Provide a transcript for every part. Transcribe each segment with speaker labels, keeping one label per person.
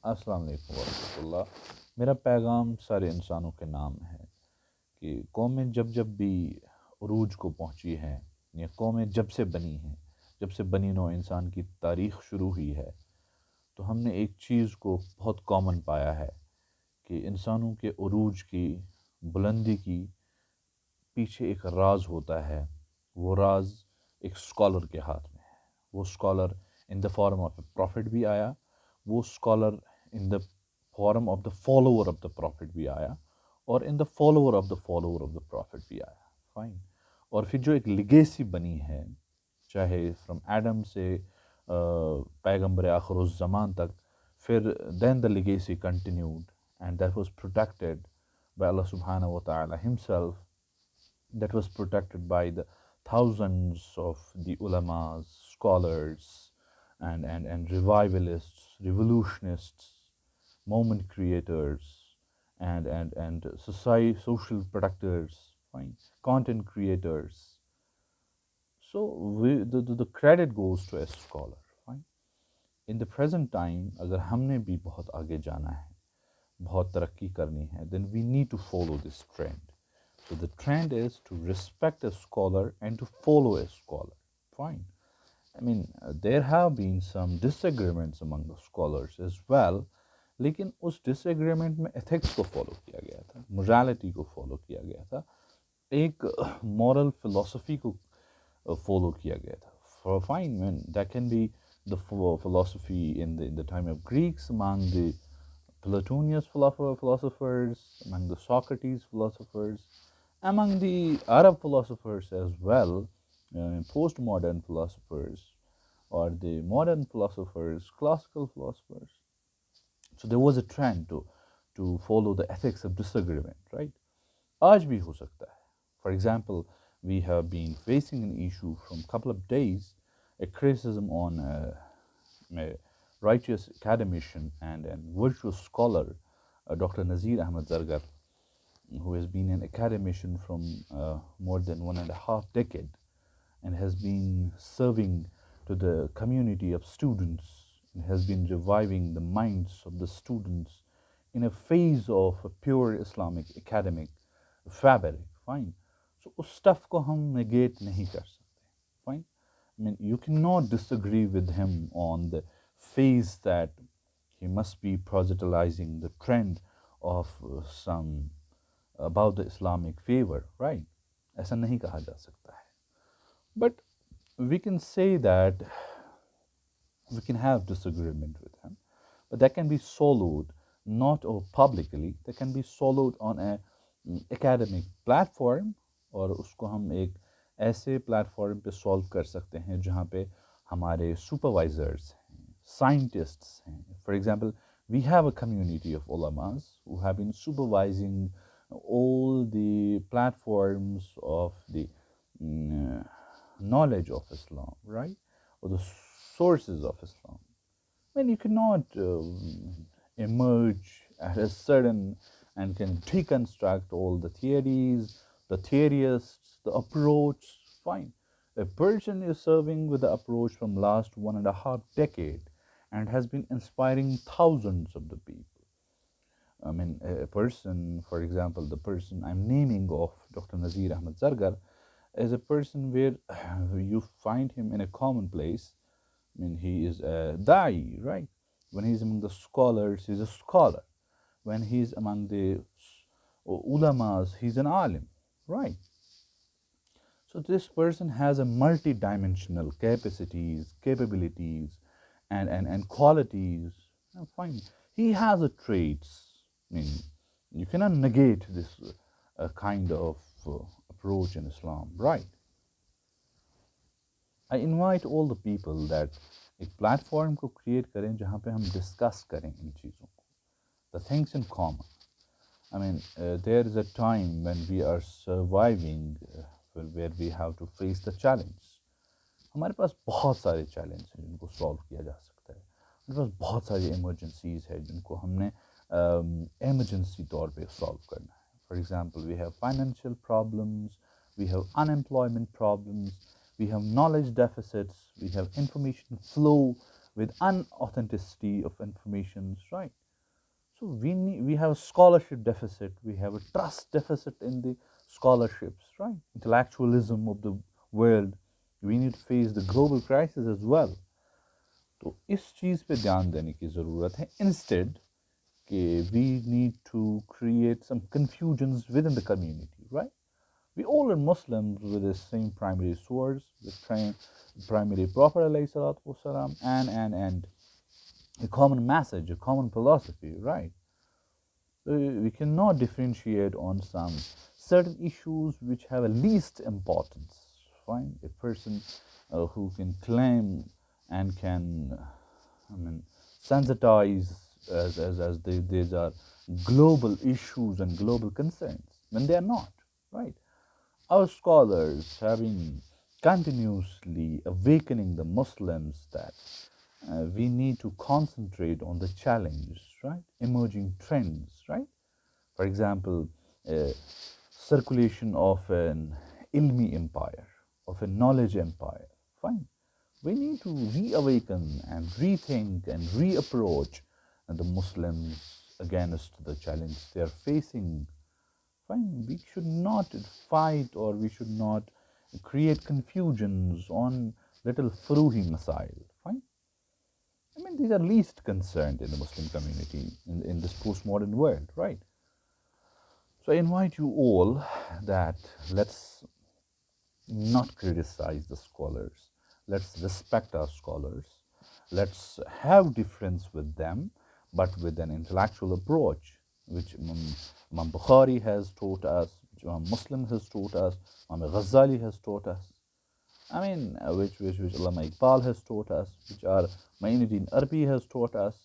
Speaker 1: अस्सलाम वालेकुम वरहमतुल्लाह। मेरा पैगाम सारे इंसानों के नाम है कि कौमें जब जब भी उरूज को पहुंची हैं या कौमें जब से बनी हैं, जब से बनी नौ इंसान की तारीख़ शुरू हुई है, तो हमने एक चीज़ को बहुत कॉमन पाया है कि इंसानों के उरूज की, बुलंदी की पीछे एक राज होता है। वो राज एक स्कॉलर के हाथ में है। वो scholar in the form of A profit भी आया, वो scholar in the form of the follower of the profit भी आया, और in the follower of the profit भी आया। फाइन। और फिर जो एक लिगेसी बनी है, चाहे फ्रॉम एडम से पैगम्बर आखिरुज़ ज़मान तक, फिर then the legacy continued and that was protected by Allah subhanahu wa ta'ala himself, that was protected by the thousands of the ulamas, scholars, and revivalists, revolutionists, moment creators, and society, social protectors, fine, content creators. So the credit goes to a scholar. Fine. In the present time, अगर हमने भी बहुत आगे जाना है, बहुत तरक्की करनी है, then we need to follow this trend. So the trend is to respect a scholar and to follow a scholar. Fine. I mean, there have been some disagreements among the scholars as well, लेकिन उस disagreement में ethics को follow किया गया था, morality को follow किया गया था, एक moral philosophy को follow किया गया था. For fine, when that can be the philosophy in the time of Greeks, among the Platonius philosophers, among the Socrates philosophers, among the Arab philosophers as well, postmodern philosophers, or the modern philosophers, classical philosophers. So there was a trend to follow the ethics of disagreement, right? आज भी हो सकता है. For example, we have been facing an issue from a couple of days, a criticism on a righteous academician and virtuous scholar, Dr. Nazir Ahmad Zargar, who has been an academician from more than 1.5 decades and has been serving to the community of students and has been reviving the minds of the students in a phase of a pure Islamic academic fabric. Fine. So उस stuff को हम negate नहीं कर सकते. Fine. I mean, you cannot disagree with him on the phase that he must be proselytizing the trend of some about the Islamic favor, right? ऐसा नहीं कहा जा सकता है. But we can say that we can have disagreement with him, but that can be soloed not publicly, that can be soloed on a academic platform, और उसको हम एक ऐसे प्लेटफॉर्म पे सॉल्व कर सकते हैं जहाँ पे हमारे सुपरवाइजर्स हैं, साइंटिस्ट्स हैं. For example, we have a community of ulamas who have been supervising all the platforms of the knowledge of Islam, right? Or the sources of Islam. I mean, you cannot emerge at a sudden and can deconstruct all the theories, the theorists, the approach. Fine. A person is serving with the approach from last 1.5 decades and has been inspiring thousands of the people. I mean, a person, for example, the person I'm naming of Dr. Nazir Ahmad Zargar, is a person where you find him in a common place. I mean, he is a da'i, right? When he's among the scholars, he's a scholar. When he's among the ulamas, he's an alim, right? So this person has a multi-dimensional capacities, capabilities, and qualities. Fine. He has a traits. I mean, you cannot negate this kind of approach in Islam, right? I invite all the people that एक platform को create करें जहाँ पे हम discuss करें इन चीज़ों को, the things in common. I mean, there is a time when we are surviving, where we have to face the challenge. हमारे पास बहुत सारे चैलेंज हैं जिनको सॉल्व किया जा सकता है. हमारे पास बहुत सारी इमरजेंसीज हैं जिनको हमने emergency तौर पे सॉल्व करना है. For example, we have financial problems, we have unemployment problems, we have knowledge deficits, we have information flow, with unauthenticity of information, right? So we have a scholarship deficit, we have a trust deficit in the scholarships, right? Intellectualism of the world. We need to face the global crisis as well. तो इस चीज़ पे ध्यान देने की ज़रूरत है instead कि we need to create some confusions within the community, right? We all are Muslims with the same primary source, the primary Prophet والسلام, and a common message, a common philosophy, right? We cannot differentiate on some certain issues which have a least importance. Fine, a person who can claim and can, sensitize as these are global issues and global concerns when they are not, right? Our scholars have been continuously awakening the Muslims that we need to concentrate on the challenges, right? Emerging trends, right? For example, circulation of an ilmi empire, of a knowledge empire. Fine. We need to reawaken and rethink and reapproach the Muslims against the challenge they are facing. Fine. We should not fight or we should not create confusions on little Furuhi Masail. Fine. These are least concerned in the Muslim community in this postmodern world, right? So I invite you all that let's not criticize the scholars. Let's respect our scholars. Let's have difference with them, but with an intellectual approach, which Imam Bukhari has taught us, which Imam Muslim has taught us, Imam Ghazali has taught us. Which Allama Iqbal has taught us, which our Mainuddin Arabi has taught us,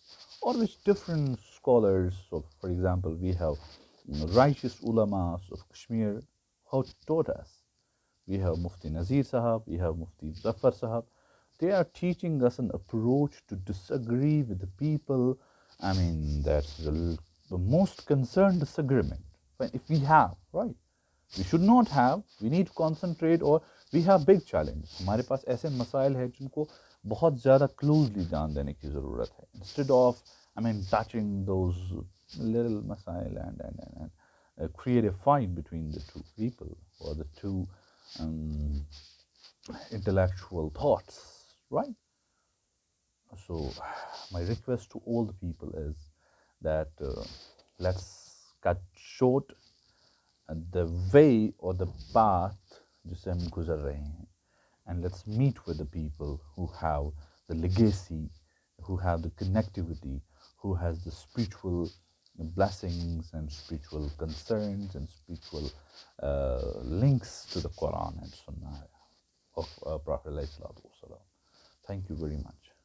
Speaker 1: or which different scholars, so for example, we have righteous ulamas of Kashmir who taught us. We have Mufti Nazir Sahab, we have Mufti Zafar Sahab. They are teaching us an approach to disagree with the people. That's the most concerned disagreement. If we have, right? We should not have, we need to concentrate or we have big challenge. हमारे पास ऐसे मसाइल हैं जिनको बहुत ज़्यादा closely ध्यान देने की ज़रूरत है. Instead of, touching those little masail and create a fight between the two people or the two intellectual thoughts, right? So my request to all the people is that let's cut short the way or the path जिससे हम गुजर रहे हैं, and let's meet with the people who have the legacy, who have the connectivity, who has the spiritual blessings and spiritual concerns and spiritual links to the Quran and Sunnah of Prophet ﷺ. Thank you very much.